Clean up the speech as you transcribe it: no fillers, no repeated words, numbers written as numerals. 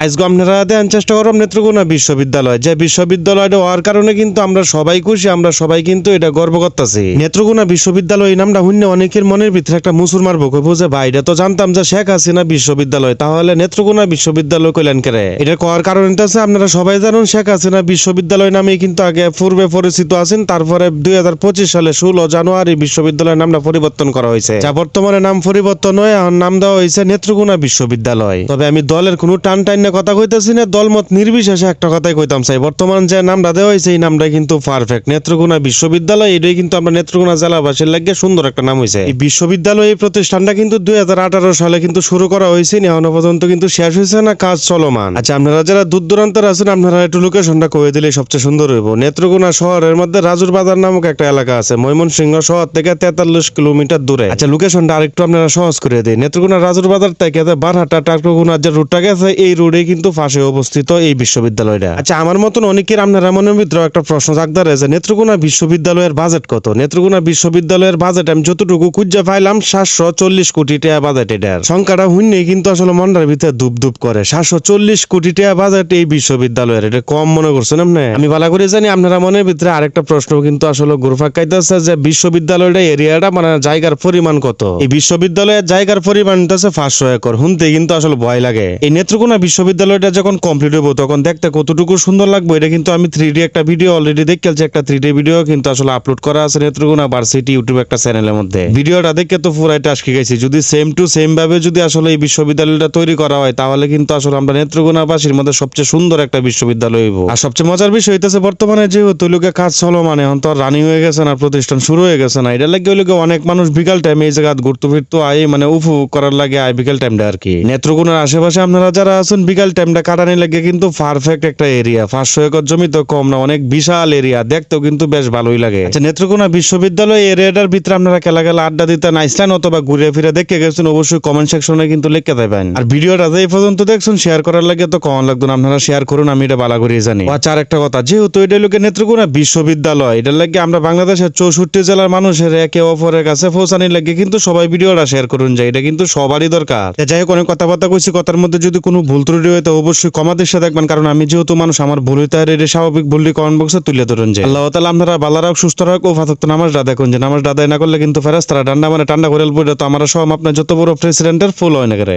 আজকে আপনারা দেখার চেষ্টা করব নেত্রকোনা বিশ্ববিদ্যালয়, যে বিশ্ববিদ্যালয়টা হওয়ার কারণে কিন্তু আমরা সবাই খুশি, আমরা সবাই কিন্তু এটা গর্ব করতেছি। নেত্রকোনা বিশ্ববিদ্যালয় এই নামটা শুনলে অনেকের মনের ভিতরে একটা মুসলমান বকে বুঝে ভাই এটা তো জানতাম যে শেখ হাসিনা বিশ্ববিদ্যালয়, তাহলে নেত্রকোনা বিশ্ববিদ্যালয় কইলেন করে। এটা করার কারণ হচ্ছে আপনারা সবাই জানেন শেখ হাসিনা বিশ্ববিদ্যালয় নামে কিন্তু আগে পূর্বে পরিচিত আছেন, তারপরে 2025 সালে 16 জানুয়ারি বিশ্ববিদ্যালয়ের নামটা পরিবর্তন করা হয়েছে, যা বর্তমানে নাম পরিবর্তন হয়ে এখন নাম দেওয়া হয়েছে নেত্রকোনা বিশ্ববিদ্যালয়। তবে আমি দলের কোনো টান টাইন কথা কইতেছি না, দলমত নির্বিশেষে একটা কথাই কইতাম চাই, বর্তমান যে নামটা দেওয়া হয়েছে এই নামটা কিন্তু পারফেক্ট। নেত্রকোনা বিশ্ববিদ্যালয় এটাই কিন্তু আমরা নেত্রকোনা জেলাবাসীর লাগে সুন্দর একটা নাম হয়েছে। এই বিশ্ববিদ্যালয় এই প্রতিষ্ঠানটা কিন্তু 2018 সালে কিন্তু শুরু করা হয়েছে, এখনো পর্যন্ত কিন্তু শেষ হয়েছে না, কাজ চলমান। আচ্ছা আপনারা যারা দূর দূরান্তের আছেন আপনারা একটু লোকেশনটা কয়ে দিলে সবচেয়ে সুন্দর হইব। নেত্রকোনা শহরের মধ্যে রাজুর বাজার নামক একটা এলাকা আছে, ময়মনসিংহ শহর থেকে 43 কিলোমিটার দূরে। আচ্ছা লোকেশনটা আরেকটু আপনারা সহজ করে দিই। নেত্রকোনা রাজুর বাজার থেকে বারহাটা টাকরুগুনা যে রুটটা গেছে এই রোডে কিন্তু পাশে অবস্থিত এই বিশ্ববিদ্যালয়টা। আচ্ছা আমার মতন অনেকের আপনারা মনের ভিতরে একটা প্রশ্ন জাগদারে যে নেত্রকোনা বিশ্ববিদ্যালয়ের বাজেট কত। নেত্রকোনা বিশ্ববিদ্যালয়ের বাজেট আমি যতটুকু খুঁজে পাইলাম 740 কোটি টাকা বাজেট। এটার সংখ্যাটা শুনলেই কিন্তু আসলে মনটার ভিতরে ধুপ ধুপ করে। 740 কোটি টাকা বাজেট এই বিশ্ববিদ্যালয়ের, এটা কম মনে করছেন আপনি? আমি ভালো করে জানি আপনারা মনের ভিতরে আরেকটা প্রশ্ন কিন্তু আসলে ঘুরফাক খাইতেছে যে বিশ্ববিদ্যালয়টা এরিয়াটা মানে জায়গার পরিমাণ কত। এই বিশ্ববিদ্যালয়ের জায়গার পরিমাণ হচ্ছে 500 একর, শুনতে কিন্তু আসলে ভয় লাগে। এই নেত্রকোনা বিশ্ববিদ্যালয়টা যখন কমপ্লিট হবো তখন দেখতে কতটুকু সুন্দর লাগবে এটা কিন্তু আমি 3D একটা ভিডিও অলরেডি দেখেছি, একটা 3D ভিডিও কিন্তু আসলে আপলোড করা আছে নেত্রকোনা ভার্সিটি ইউটিউব একটা চ্যানেলের মধ্যে। ভিডিওটা দেখে তো পুরাই টাস্কি গেছি। যদি সেম টু সেম ভাবে যদি আসলে এই বিশ্ববিদ্যালয়টা তৈরি করা হয় তাহলে কিন্তু আসলে আমরা নেত্রকোনাবাসীর মধ্যে সবচেয়ে সুন্দর একটা বিশ্ববিদ্যালয় হইব। আর সবচেয়ে মজার বিষয় হইতেছে বর্তমানে যেহেতু লোকে কাজ চলো মানে এখন তো রানিং হয়ে গেছে না, প্রতিষ্ঠান শুরু হয়ে গেছে না, এটা লাগে লোকে অনেক মানুষ বিকাল টাইম এই জায়গা ঘুরতে ফিরতো আয় মানে উপভোগ করার লাগে আয় বিকাল টাইমটা আর কি। নেত্রকোনার আশেপাশে আপনারা যারা আছেন বিকাল টাইমটা কাটানি লাগে কিন্তু পারফেক্ট একটা এরিয়া। 500 একর জমি তো কম না, অনেক বিশাল এরিয়া, দেখতেও কিন্তু বেশ ভালোই লাগে। আচ্ছা নেত্রকোনা বিশ্ববিদ্যালয় এরিয়াটার ভিতরে আপনারা খেলা খেলা আড্ডা দিতে নাইসলেন অথবা ঘুরে ফিরে দেখে গেছেন অবশ্যই কমেন্ট সেকশনে কিন্তু লিখে দেবেন। আর ভিডিওটা এই পর্যন্ত দেখছেন শেয়ার করার লাগে তো কমন লাগতো না, আপনারা শেয়ার করুন, আমি এটা ভালো করে জানি। আচ্ছা আর একটা কথা, যেহেতু এটা লোকে নেত্রকোনা বিশ্ববিদ্যালয় এটার লাগে আমরা বাংলাদেশের 64 জেলার মানুষের একে অপরের কাছে পৌঁছানোর লাগে কিন্তু সবাই ভিডিওটা শেয়ার করুন, যে এটা কিন্তু সবারই দরকার। যাই হোক অনেক কথাবার্তা কইছি, কথার মধ্যে যদি কোনো ভুল ত্রুটি হয় তো অবশ্যই ক্ষমাদের সাথে দেখবেন, কারণ আমি যেহেতু মানুষ আমার ভুল হইতে আর এটা স্বাভাবিক, ভুলটি কমেন্ট বক্সে তুলে ধরুন। যে আল্লাহ তাআলা আপনারা ভালো রাখ, সুস্থ রাখ ও ফাতক নামাজটা দেখুন, যে নামাজটা আদায় না করলে কিন্তু ফেরেশতারা ঠান্ডা মানে ঠান্ডা করে পড়ে তো আমরা সব আপনার যত বড় প্রেসিডেন্টের ফুল হয় না করে।